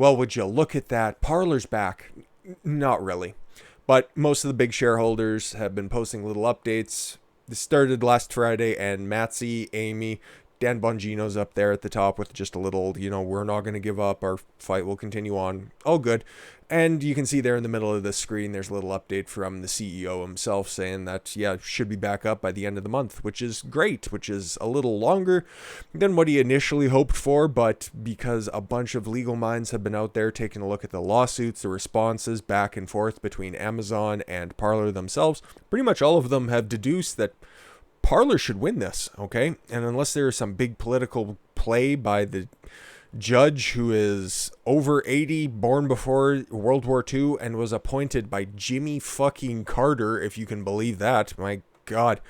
well, would you look at that? Parler's back. Not really. But most of the big shareholders have been posting little updates. This started last Friday, and Matsy, Amy, Dan Bongino's up there at the top with just a little, we're not going to give up. Our fight will continue on. All good. And you can see there in the middle of the screen, there's a little update from the CEO himself saying that, should be back up by the end of the month, which is great, which is a little longer than what he initially hoped for. But because a bunch of legal minds have been out there taking a look at the lawsuits, the responses back and forth between Amazon and Parler themselves, pretty much all of them have deduced that Parler should win this, okay? And unless there is some big political play by the judge who is over 80, born before World War II, and was appointed by Jimmy fucking Carter, if you can believe that. My God.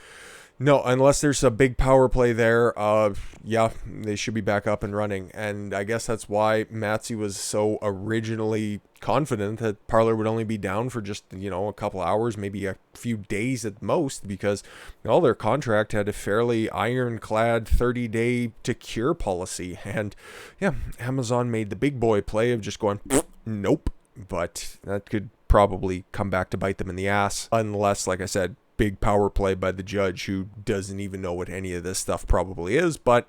No, unless there's a big power play there, they should be back up and running. And I guess that's why Matsy was so originally confident that Parler would only be down for just, a couple hours, maybe a few days at most, because all their contract had a fairly ironclad 30-day to cure policy. And Amazon made the big boy play of just going, nope. But that could probably come back to bite them in the ass, unless, like I said, big power play by the judge who doesn't even know what any of this stuff probably is. But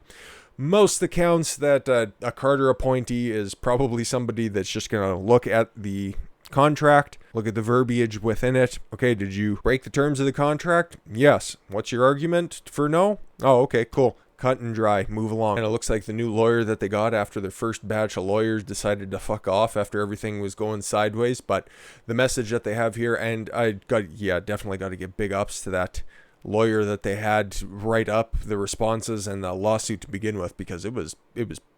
most accounts that a Carter appointee is probably somebody that's just going to look at the contract, look at the verbiage within it. Okay, did you break the terms of the contract? Yes. What's your argument for no? Oh, okay, cool. Cut and dry, move along. And it looks like the new lawyer that they got after their first batch of lawyers decided to fuck off after everything was going sideways. But the message that they have here, and definitely got to give big ups to that lawyer that they had write up the responses and the lawsuit to begin with, because it was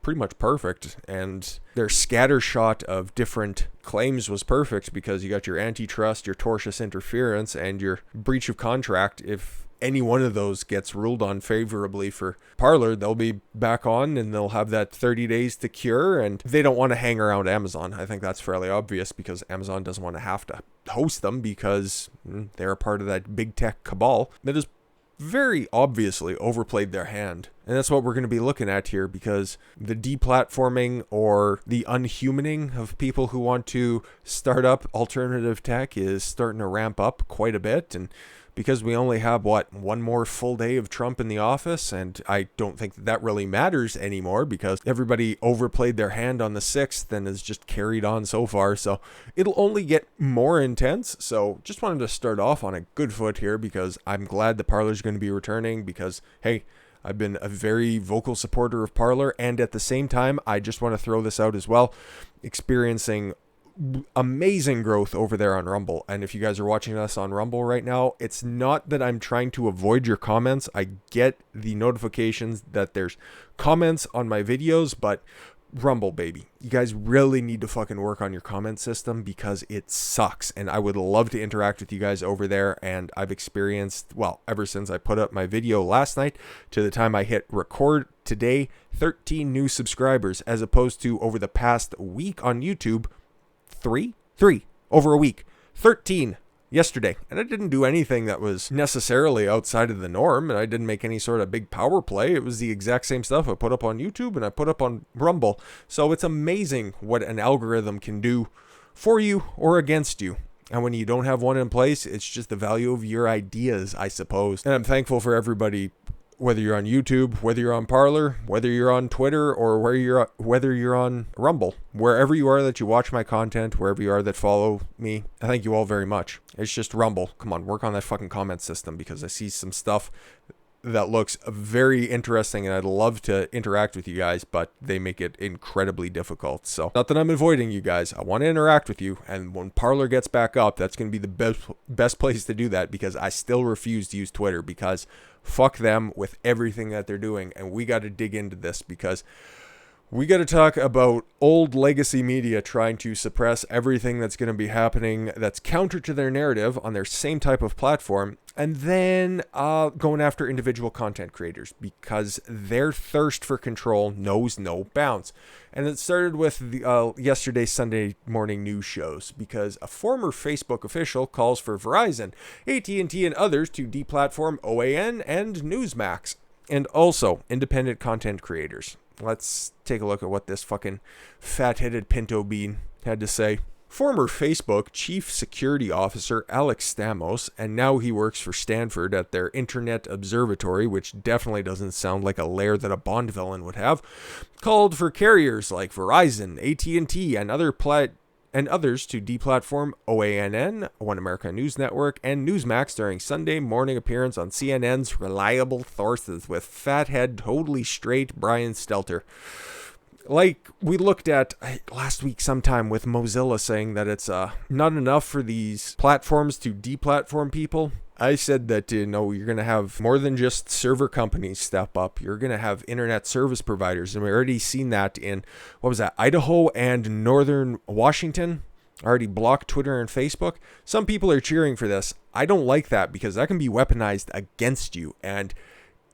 pretty much perfect. And their scattershot of different claims was perfect, because you got your antitrust, your tortious interference, and your breach of contract. If any one of those gets ruled on favorably for Parler, they'll be back on and they'll have that 30 days to cure, and they don't want to hang around Amazon. I think that's fairly obvious, because Amazon doesn't want to have to host them, because they're a part of that big tech cabal that has very obviously overplayed their hand. And that's what we're going to be looking at here, because the deplatforming or the unhumaning of people who want to start up alternative tech is starting to ramp up quite a bit. And because we only have, one more full day of Trump in the office, and I don't think that really matters anymore, because everybody overplayed their hand on the 6th and has just carried on so far. So it'll only get more intense. So just wanted to start off on a good foot here, because I'm glad that Parler's going to be returning, because, hey, I've been a very vocal supporter of Parler, and at the same time, I just want to throw this out as well, experiencing amazing growth over there on Rumble. And if you guys are watching us on Rumble right now, it's not that I'm trying to avoid your comments. I get the notifications that there's comments on my videos, but Rumble, baby, you guys really need to fucking work on your comment system, because it sucks. And I would love to interact with you guys over there. And I've experienced, ever since I put up my video last night to the time I hit record today, 13 new subscribers, as opposed to over the past week on YouTube, three over a week, 13 yesterday. And I didn't do anything that was necessarily outside of the norm, and I didn't make any sort of big power play. It was the exact same stuff I put up on YouTube and I put up on Rumble. So it's amazing what an algorithm can do for you or against you. And when you don't have one in place, it's just the value of your ideas, I suppose. And I'm thankful for everybody, whether you're on YouTube, whether you're on Parler, whether you're on Twitter, or whether you're on Rumble, wherever you are that you watch my content, wherever you are that follow me, I thank you all very much. It's just Rumble. Come on, work on that fucking comment system, because I see some stuff that looks very interesting, and I'd love to interact with you guys, but they make it incredibly difficult. So, not that I'm avoiding you guys. I want to interact with you, and when Parler gets back up, that's going to be the best place to do that, because I still refuse to use Twitter, because fuck them with everything that they're doing. And we got to dig into this, because we got to talk about old legacy media trying to suppress everything that's going to be happening that's counter to their narrative on their same type of platform, and then going after individual content creators, because their thirst for control knows no bounds. And it started with the yesterday's Sunday morning news shows, because a former Facebook official calls for Verizon, AT&T, and others to deplatform OANN and NewsMAX. And also, independent content creators. Let's take a look at what this fucking fat-headed pinto bean had to say. Former Facebook Chief Security Officer Alex Stamos, and now he works for Stanford at their Internet Observatory, which definitely doesn't sound like a lair that a Bond villain would have, called for carriers like Verizon, at&t, and others to deplatform OANN, One America News Network, and NewsMAX during Sunday morning appearance on CNN's Reliable Sources with fathead, totally straight Brian Stelter. Like we looked at last week sometime with Mozilla saying that it's not enough for these platforms to deplatform people. I said that, you're going to have more than just server companies step up. You're going to have internet service providers. And we already seen that in, Idaho and Northern Washington. Already blocked Twitter and Facebook. Some people are cheering for this. I don't like that because that can be weaponized against you. And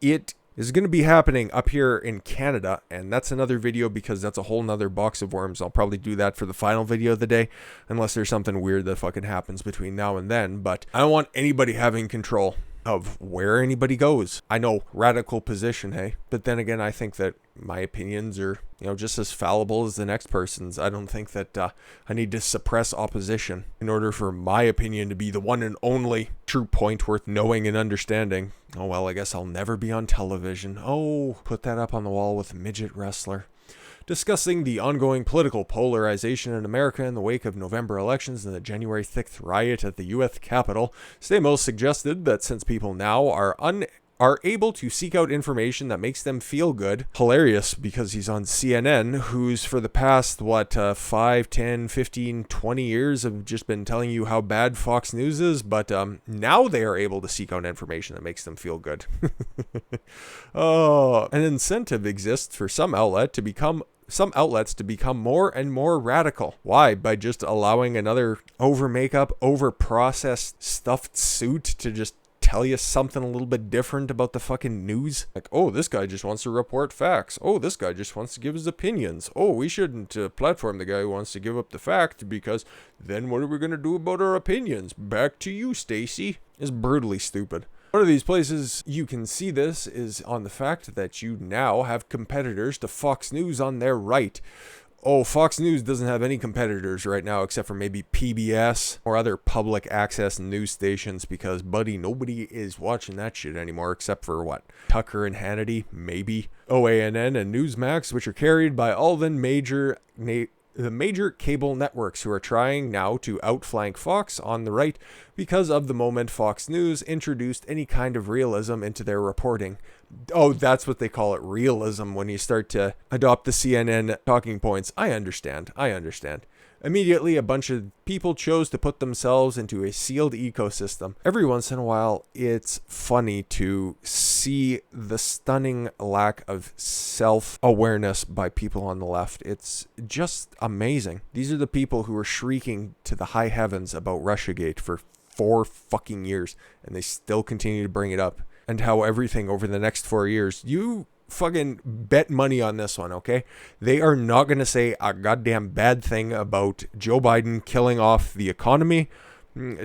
it is going to be happening up here in Canada, and that's another video because that's a whole nother box of worms. I'll probably do that for the final video of the day, unless there's something weird that fucking happens between now and then. But I don't want anybody having control of where anybody goes. I know, radical position, hey? But then again, I think that my opinions are, just as fallible as the next person's. I don't think that I need to suppress opposition in order for my opinion to be the one and only true point worth knowing and understanding. Oh, well, I guess I'll never be on television. Oh, put that up on the wall with midget wrestler. Discussing the ongoing political polarization in America in the wake of November elections and the January 6th riot at the U.S. Capitol, Stamos suggested that since people now are able to seek out information that makes them feel good, hilarious because he's on CNN, who's for the past, 5, 10, 15, 20 years have just been telling you how bad Fox News is, but now they are able to seek out information that makes them feel good. An incentive exists for some outlets to become more and more radical. Why? By just allowing another over makeup, over processed stuffed suit to just tell you something a little bit different about the fucking news. Like, oh, this guy just wants to report facts. Oh, this guy just wants to give his opinions. Oh, we shouldn't platform the guy who wants to give up the fact because then what are we going to do about our opinions? Back to you, Stacy. It's brutally stupid. One of these places you can see this is on the fact that you now have competitors to Fox News on their right. Oh, Fox News doesn't have any competitors right now except for maybe PBS or other public access news stations because, buddy, nobody is watching that shit anymore except for, Tucker and Hannity, maybe. OANN and NewsMAX, which are carried by all the major cable networks who are trying now to outflank Fox on the right because of the moment Fox News introduced any kind of realism into their reporting. Oh, that's what they call it, realism, when you start to adopt the CNN talking points. I understand. Immediately, a bunch of people chose to put themselves into a sealed ecosystem. Every once in a while, it's funny to see the stunning lack of self-awareness by people on the left. It's just amazing. These are the people who were shrieking to the high heavens about Russiagate for 4 fucking years, and they still continue to bring it up. And how everything over the next 4 years, you fucking bet money on this one, okay? They are not going to say a goddamn bad thing about Joe Biden killing off the economy,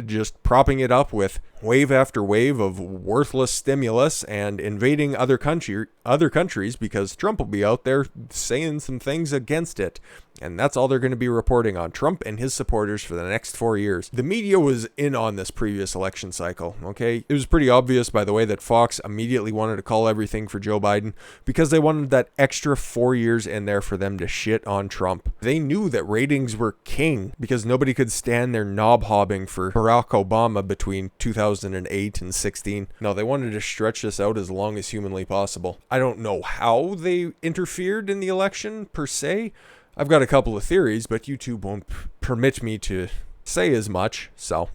just propping it up with wave after wave of worthless stimulus and invading other countries because Trump will be out there saying some things against it. And that's all they're going to be reporting on, Trump and his supporters for the next 4 years. The media was in on this previous election cycle, okay? It was pretty obvious, by the way, that Fox immediately wanted to call everything for Joe Biden because they wanted that extra 4 years in there for them to shit on Trump. They knew that ratings were king because nobody could stand their knob hobbing for Barack Obama between 2008 and 16. No, they wanted to stretch this out as long as humanly possible. I don't know how they interfered in the election, per se. I've got a couple of theories, but YouTube won't permit me to say as much. So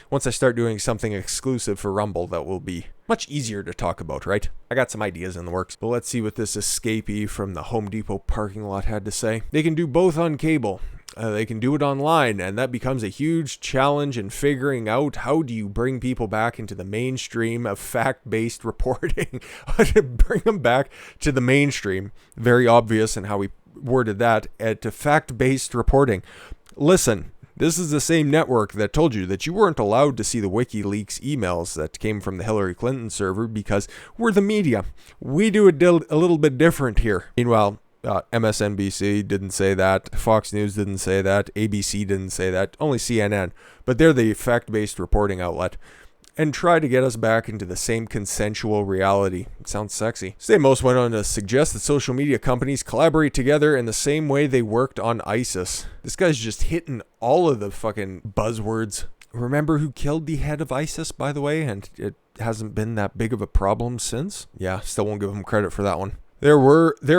once I start doing something exclusive for Rumble, that will be much easier to talk about, right? I got some ideas in the works, but let's see what this escapee from the Home Depot parking lot had to say. They can do both on cable. They can do it online, and that becomes a huge challenge in figuring out how do you bring people back into the mainstream of fact-based reporting. Bring them back to the mainstream. Very obvious in how we worded that, to fact-based reporting. Listen, This is the same network that told you that you weren't allowed to see the WikiLeaks emails that came from the Hillary Clinton server because we're the media. We do it a little bit different here. Meanwhile, MSNBC didn't say that, Fox News didn't say that, ABC didn't say that, only CNN. But they're the fact-based reporting outlet. And try to get us back into the same consensual reality. It sounds sexy. Stamos went on to suggest that social media companies collaborate together in the same way they worked on ISIS. This guy's just hitting all of the fucking buzzwords. Remember who killed the head of ISIS, by the way? And it hasn't been that big of a problem since? Yeah, still won't give him credit for that one. There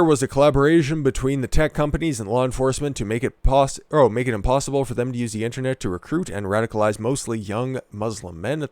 was a collaboration between the tech companies and law enforcement to make it impossible for them to use the internet to recruit and radicalize mostly young Muslim men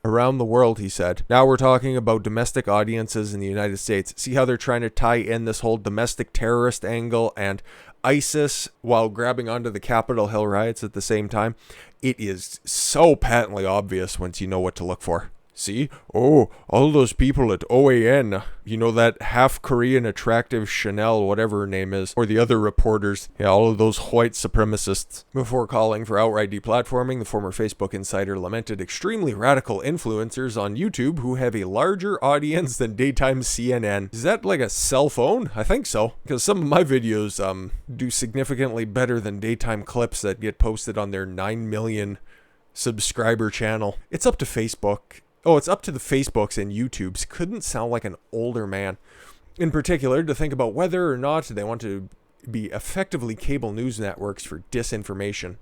around the world, he said. Now we're talking about domestic audiences in the United States. See how they're trying to tie in this whole domestic terrorist angle and ISIS while grabbing onto the Capitol Hill riots at the same time? It is so patently obvious once you know what to look for. See? Oh, all those people at OANN, you know, that half Korean attractive Chanel, whatever her name is, or the other reporters, yeah, all of those white supremacists. Before calling for outright deplatforming, the former Facebook insider lamented extremely radical influencers on YouTube who have a larger audience than daytime CNN. Is that like a cell phone? I think so, because some of my videos do significantly better than daytime clips that get posted on their 9 million subscriber channel. It's up to Facebook. Oh, it's up to the Facebooks and YouTubes. Couldn't sound like an older man. In particular, to think about whether or not they want to be effectively cable news networks for disinformation.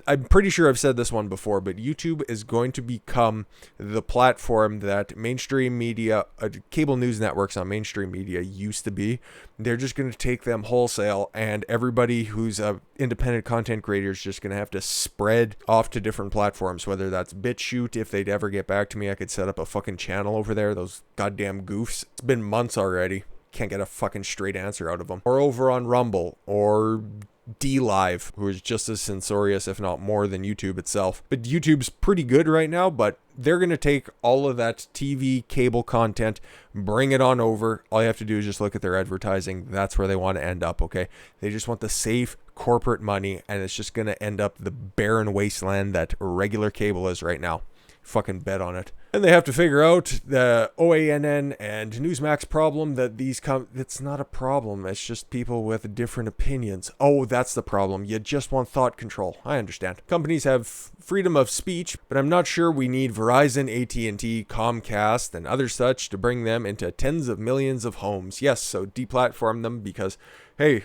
I'm pretty sure I've said this one before, but YouTube is going to become the platform that mainstream media, cable news networks on mainstream media used to be. They're just going to take them wholesale, and everybody who's a independent content creator is just going to have to spread off to different platforms, whether that's BitChute. If they'd ever get back to me, I could set up a fucking channel over there. Those goddamn goofs. It's been months already. Can't get a fucking straight answer out of them. Or over on Rumble, or DLive, who is just as censorious, if not more, than YouTube itself. But YouTube's pretty good right now, but they're going to take all of that TV cable content, bring it on over. All you have to do is just look at their advertising. That's where they want to end up, okay? They just want the safe corporate money, and it's just going to end up the barren wasteland that regular cable is right now. Fucking bet on it. And they have to figure out the OANN and NewsMAX problem that it's not a problem. It's just people with different opinions. Oh, that's the problem. You just want thought control. I understand. Companies have freedom of speech, but I'm not sure we need Verizon, AT&T, Comcast, and other such to bring them into tens of millions of homes. Yes, so deplatform them because, hey,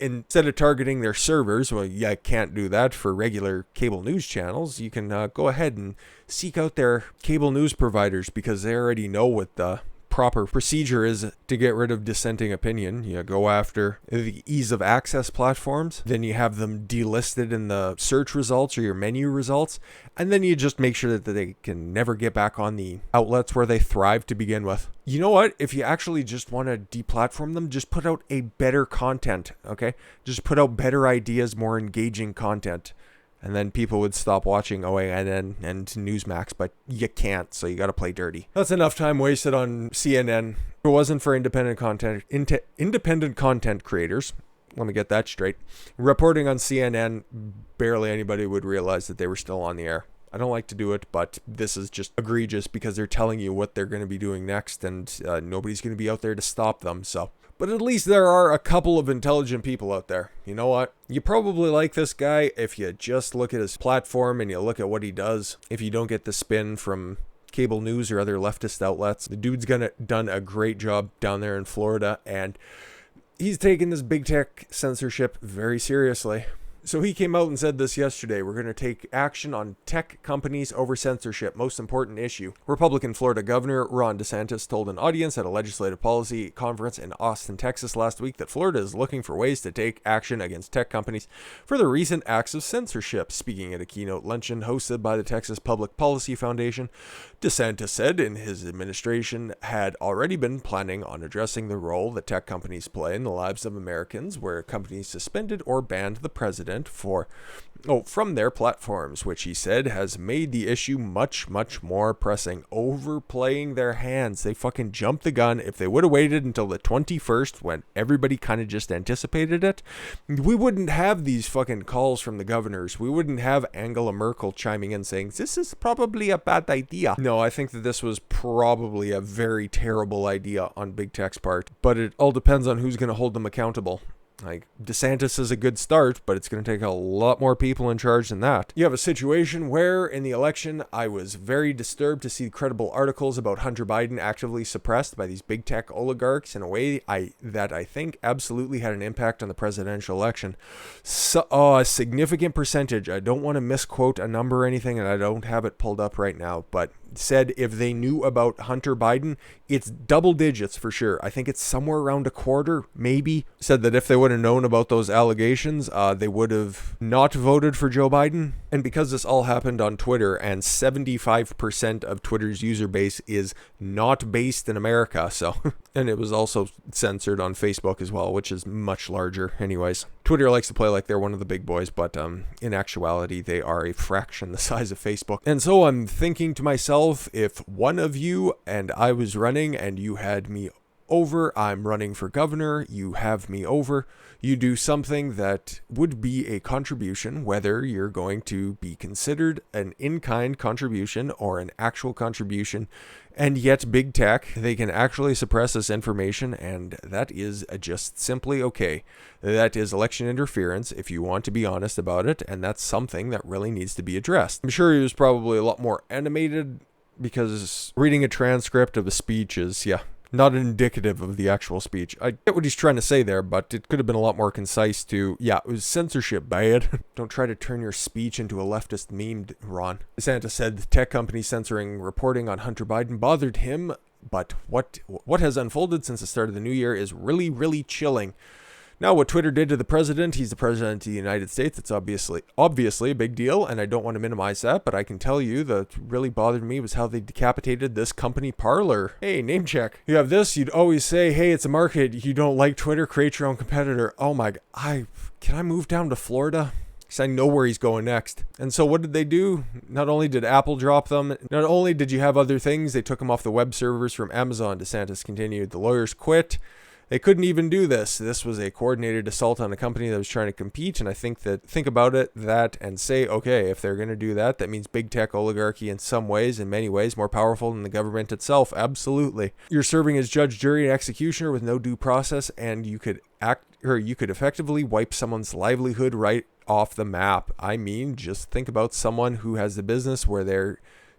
instead of targeting their servers, well, you can't do that for regular cable news channels. You can go ahead and seek out their cable news providers because they already know what the proper procedure is to get rid of dissenting opinion. You go after the ease of access platforms, then you have them delisted in the search results or your menu results, and then you just make sure that they can never get back on the outlets where they thrive to begin with. You know what? If you actually just want to deplatform them, just put out a better content, okay? Just put out better ideas, more engaging content. And then people would stop watching OANN and NewsMAX, but you can't, so you got to play dirty. That's enough time wasted on CNN. If it wasn't for independent content creators, let me get that straight, reporting on CNN, barely anybody would realize that they were still on the air. I don't like to do it, but this is just egregious because they're telling you what they're going to be doing next, and nobody's going to be out there to stop them, so. But at least there are a couple of intelligent people out there. You know what? You probably like this guy if you just look at his platform and you look at what he does. If you don't get the spin from cable news or other leftist outlets. The dude's done a great job down there in Florida, and he's taken this big tech censorship very seriously. So he came out and said this yesterday: we're going to take action on tech companies over censorship, most important issue. Republican Florida Governor Ron DeSantis told an audience at a legislative policy conference in Austin, Texas last week that Florida is looking for ways to take action against tech companies for the recent acts of censorship. Speaking at a keynote luncheon hosted by the Texas Public Policy Foundation, DeSantis said his administration had already been planning on addressing the role that tech companies play in the lives of Americans, where companies suspended or banned the president president from their platforms, which he said has made the issue much, much more pressing, overplaying their hands. They fucking jumped the gun. If they would have waited until the 21st, when everybody kind of just anticipated it, we wouldn't have these fucking calls from the governors. We wouldn't have Angela Merkel chiming in saying, this is probably a bad idea. No, I think that this was probably a very terrible idea on Big Tech's part, but it all depends on who's going to hold them accountable. Like, DeSantis is a good start, but it's going to take a lot more people in charge than that. You have a situation where, in the election, I was very disturbed to see credible articles about Hunter Biden actively suppressed by these big tech oligarchs in a way that I think absolutely had an impact on the presidential election. So, a significant percentage, I don't want to misquote a number or anything, and I don't have it pulled up right now, but said if they knew about Hunter Biden, it's double digits for sure. I think it's somewhere around a quarter, maybe. Said that if they would have known about those allegations, they would have not voted for Joe Biden. And because this all happened on Twitter, and 75% of Twitter's user base is not based in America, so, and it was also censored on Facebook as well, which is much larger anyways. Twitter likes to play like they're one of the big boys, but in actuality, they are a fraction the size of Facebook. And so I'm thinking to myself, if one of you and I was running and you had me over, I'm running for governor, you have me over, you do something that would be a contribution, whether you're going to be considered an in-kind contribution or an actual contribution, and yet big tech, they can actually suppress this information, and that is just simply okay. That is election interference, if you want to be honest about it, and that's something that really needs to be addressed. I'm sure he was probably a lot more animated, because reading a transcript of a speech is, not indicative of the actual speech. I get what he's trying to say there, but it could have been a lot more concise to, it was censorship bad. Don't try to turn your speech into a leftist meme, Ron. DeSantis said the tech company censoring reporting on Hunter Biden bothered him, but what has unfolded since the start of the new year is really, really chilling. Now, what Twitter did to the president, he's the president of the United States. It's obviously a big deal, and I don't want to minimize that, but I can tell you that really bothered me was how they decapitated this company, Parler. Hey, name check. You have this, you'd always say, hey, it's a market. You don't like Twitter, create your own competitor. Oh my, can I move down to Florida? Because I know where he's going next. And so what did they do? Not only did Apple drop them, not only did you have other things, they took them off the web servers from Amazon. DeSantis continued. The lawyers quit. They couldn't even do this. This was a coordinated assault on a company that was trying to compete. And I think about it, and say, okay, if they're going to do that, that means big tech oligarchy in some ways, in many ways, more powerful than the government itself. Absolutely. You're serving as judge, jury, and executioner with no due process, and you could effectively wipe someone's livelihood right off the map. I mean, just think about someone who has the business where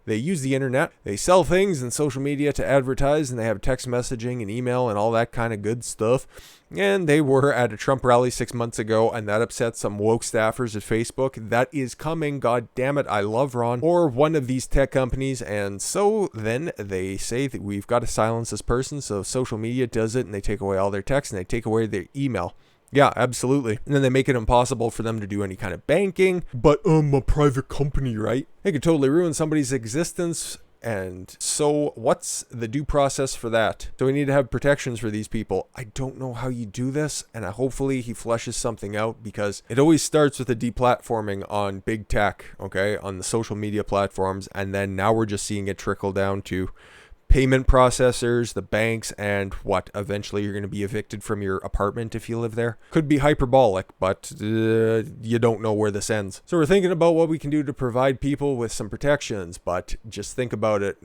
they use the internet, they sell things and social media to advertise, and they have text messaging and email and all that kind of good stuff. And they were at a Trump rally 6 months ago, and that upset some woke staffers at Facebook. That is coming, god damn it, I love Ron. Or one of these tech companies, and so then they say that we've got to silence this person, so social media does it, and they take away all their text, and they take away their email. Yeah, absolutely. And then they make it impossible for them to do any kind of banking. But a private company, right? They could totally ruin somebody's existence. And so what's the due process for that? So we need to have protections for these people. I don't know how you do this, and hopefully he fleshes something out, because it always starts with the deplatforming on big tech, okay, on the social media platforms, and then now we're just seeing it trickle down to payment processors, the banks, and eventually you're going to be evicted from your apartment if you live there. Could be hyperbolic, but you don't know where this ends. So we're thinking about what we can do to provide people with some protections, but just think about it.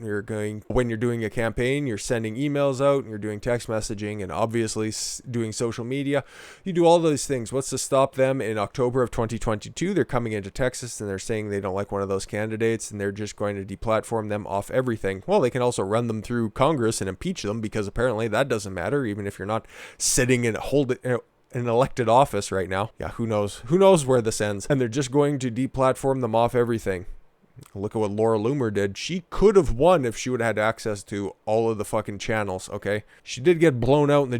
When you're doing a campaign, you're sending emails out, and you're doing text messaging, and obviously doing social media. You do all those things. What's to stop them in October of 2022? They're coming into Texas, and they're saying they don't like one of those candidates, and they're just going to deplatform them off everything. Well, they can also run them through Congress and impeach them, because apparently that doesn't matter, even if you're not sitting and holding an elected office right now. Yeah, who knows where this ends. And they're just going to deplatform them off everything. Look at what Laura Loomer did. She could have won if she would have had access to all of the fucking channels, okay? She did get blown out in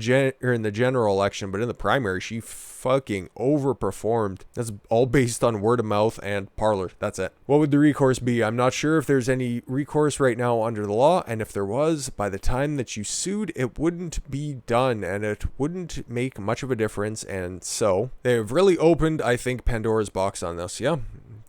the general election, but in the primary, she fucking overperformed. That's all based on word of mouth and Parler. That's it. What would the recourse be? I'm not sure if there's any recourse right now under the law, and if there was, by the time that you sued, it wouldn't be done, and it wouldn't make much of a difference, and so they have really opened, I think, Pandora's box on this. Yeah.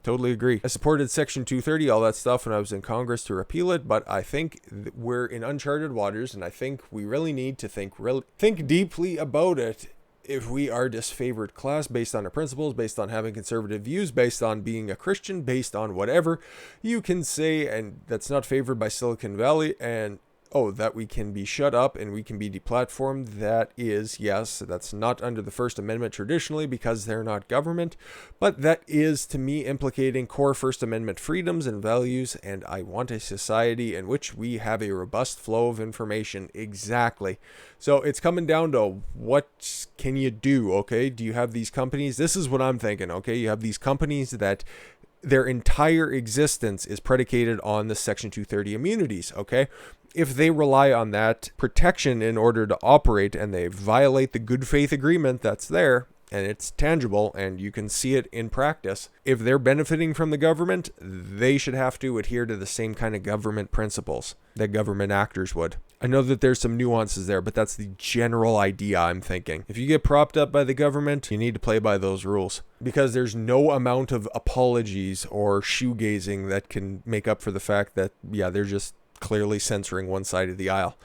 Totally agree. I supported Section 230, all that stuff when I was in Congress to repeal it, but I think we're in uncharted waters, and I think we really need to think deeply about it if we are disfavored class based on our principles, based on having conservative views, based on being a Christian, based on whatever you can say, and that's not favored by Silicon Valley, and that we can be shut up and we can be deplatformed. That is, yes, that's not under the First Amendment traditionally because they're not government, but that is, to me, implicating core First Amendment freedoms and values, and I want a society in which we have a robust flow of information. Exactly. So it's coming down to what can you do, okay? Do you have these companies? This is what I'm thinking, okay? You have these companies that their entire existence is predicated on the Section 230 immunities, okay? If they rely on that protection in order to operate and they violate the good faith agreement that's there, and it's tangible and you can see it in practice, if they're benefiting from the government, they should have to adhere to the same kind of government principles that government actors would. I know that there's some nuances there, but that's the general idea I'm thinking. If you get propped up by the government, you need to play by those rules, because there's no amount of apologies or shoegazing that can make up for the fact that, yeah, they're just clearly censoring one side of the aisle.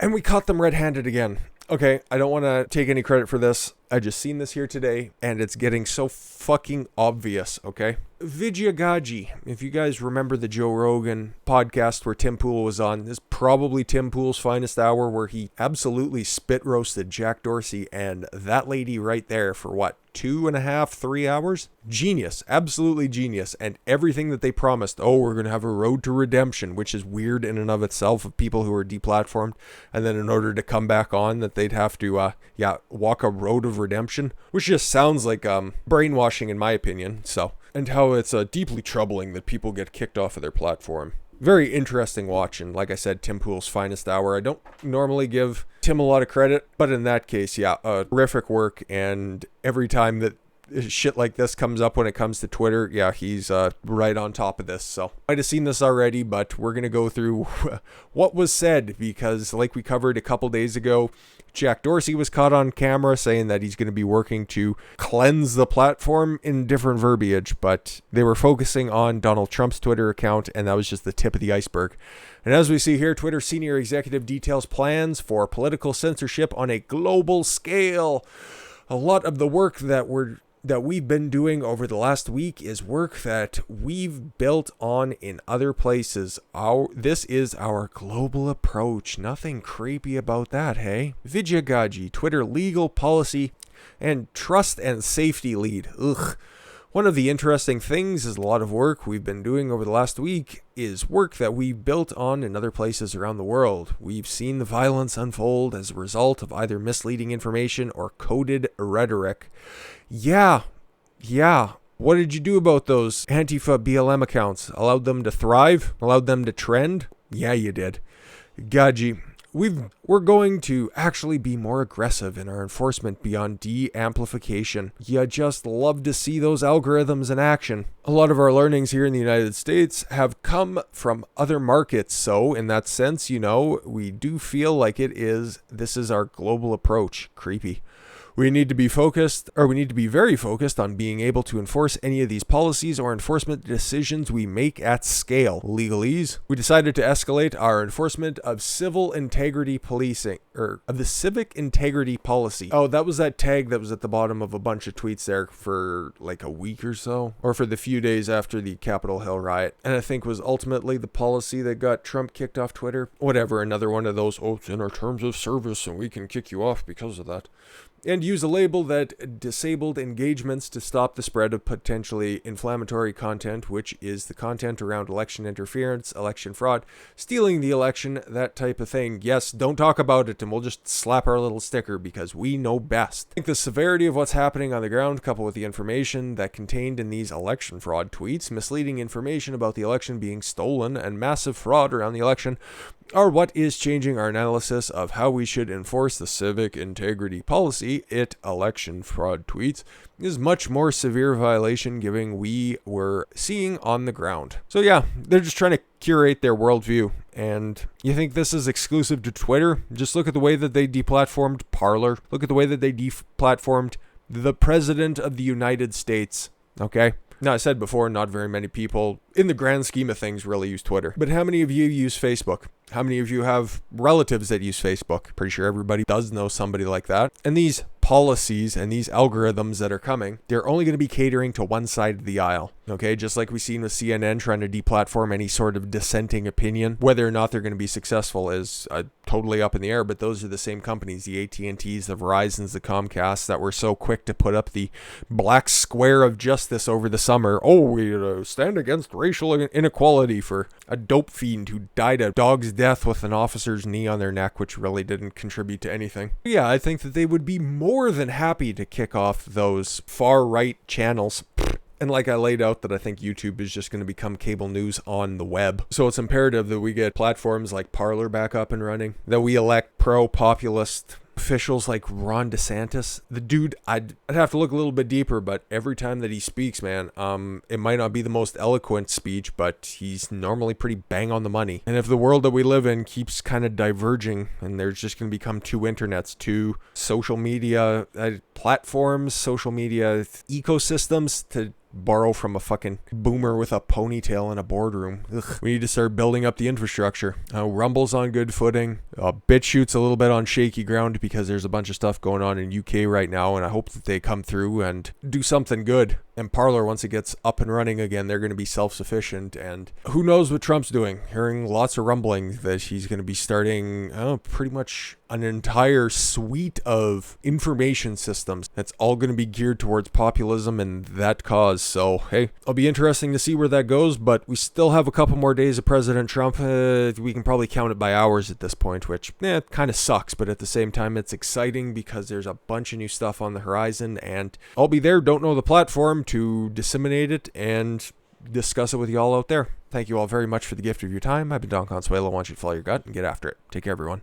And we caught them red-handed again. Okay, I don't want to take any credit for this. I just seen this here today, and it's getting so fucking obvious, okay? Vijayagaji, if you guys remember the Joe Rogan podcast where Tim Pool was on, this is probably Tim Pool's finest hour, where he absolutely spit roasted Jack Dorsey and that lady right there for what, 2.5, 3 hours? Genius, absolutely genius. And everything that they promised, we're going to have a road to redemption, which is weird in and of itself, of people who are deplatformed, and then in order to come back on, that they'd have to, walk a road of redemption, which just sounds like brainwashing in my opinion. So, and how it's deeply troubling that people get kicked off of their platform. Very interesting watch, and like I said, Tim Pool's finest hour. I don't normally give Tim a lot of credit, but in that case, terrific work, and every time that shit like this comes up when it comes to Twitter, he's right on top of this. So, might have seen this already, but we're going to go through what was said, because like we covered a couple days ago, Jack Dorsey was caught on camera saying that he's going to be working to cleanse the platform in different verbiage, but they were focusing on Donald Trump's Twitter account, and that was just the tip of the iceberg. And as we see here, Twitter senior executive details plans for political censorship on a global scale. A lot of the work that we've been doing over the last week is work that we've built on in other places. This is our global approach. Nothing creepy about that, hey? Vijayagaji, Twitter legal policy and trust and safety lead. Ugh. One of the interesting things is a lot of work we've been doing over the last week is work that we built on in other places around the world. We've seen the violence unfold as a result of either misleading information or coded rhetoric. Yeah. What did you do about those Antifa BLM accounts? Allowed them to thrive? Allowed them to trend? Yeah, you did. Gaji, we're going to actually be more aggressive in our enforcement beyond de-amplification. You just love to see those algorithms in action. A lot of our learnings here in the United States have come from other markets, so in that sense, we do feel like this is our global approach. Creepy. We need to be very focused on being able to enforce any of these policies or enforcement decisions we make at scale. Legalese. We decided to escalate our enforcement of civil integrity policing, of the civic integrity policy. Oh, that was that tag that was at the bottom of a bunch of tweets there for like a week or so, or for the few days after the Capitol Hill riot. And I think was ultimately the policy that got Trump kicked off Twitter. Whatever, another one of those, it's in our terms of service and we can kick you off because of that. and use a label that disabled engagements to stop the spread of potentially inflammatory content, which is the content around election interference, election fraud, stealing the election, that type of thing. Yes, don't talk about it and we'll just slap our little sticker because we know best. I think the severity of what's happening on the ground, coupled with the information that contained in these election fraud tweets, misleading information about the election being stolen, and massive fraud around the election, are what is changing our analysis of how we should enforce the civic integrity policy. Election fraud tweets is much more severe violation given we were seeing on the ground. So yeah, they're just trying to curate their worldview. And you think this is exclusive to Twitter? Just look at the way that they deplatformed Parler. Look at the way that they deplatformed the President of the United States. Okay? Now, I said before, not very many people, in the grand scheme of things, really use Twitter. But how many of you use Facebook? How many of you have relatives that use Facebook? Pretty sure everybody does know somebody like that. And these policies and these algorithms that are coming, they're only going to be catering to one side of the aisle. Okay, just like we've seen with CNN trying to deplatform any sort of dissenting opinion. Whether or not they're going to be successful is totally up in the air, but those are the same companies, the at&ts, the Verizons, the Comcasts, that were so quick to put up the black square of justice over the summer. Oh, we stand against racial inequality for a dope fiend who died a dog's death with an officer's knee on their neck, which really didn't contribute to anything. Yeah, I think that they would be more than happy to kick off those far-right channels. And like I laid out, that I think YouTube is just going to become cable news on the web. So it's imperative that we get platforms like Parler back up and running, that we elect pro-populist officials like Ron DeSantis. The dude, I'd have to look a little bit deeper, but every time that he speaks, man, it might not be the most eloquent speech, but he's normally pretty bang on the money. And if the world that we live in keeps kind of diverging, and there's just going to become two internets, two social media platforms, social media ecosystems, to borrow from a fucking boomer with a ponytail in a boardroom. Ugh. We need to start building up the infrastructure. Rumble's on good footing. BitChute's a little bit on shaky ground because there's a bunch of stuff going on in UK right now, and I hope that they come through and do something good. And Parler, once it gets up and running again, they're going to be self-sufficient. And who knows what Trump's doing? Hearing lots of rumbling that he's going to be starting pretty much an entire suite of information systems that's all going to be geared towards populism and that cause. So, hey, it'll be interesting to see where that goes, but we still have a couple more days of President Trump. We can probably count it by hours at this point, which kind of sucks, but at the same time, it's exciting because there's a bunch of new stuff on the horizon, and I'll be there. Don't know the platform to disseminate it and discuss it with y'all out there. Thank you all very much for the gift of your time. I've been Don Consuelo. I want you to follow your gut and get after it. Take care, everyone.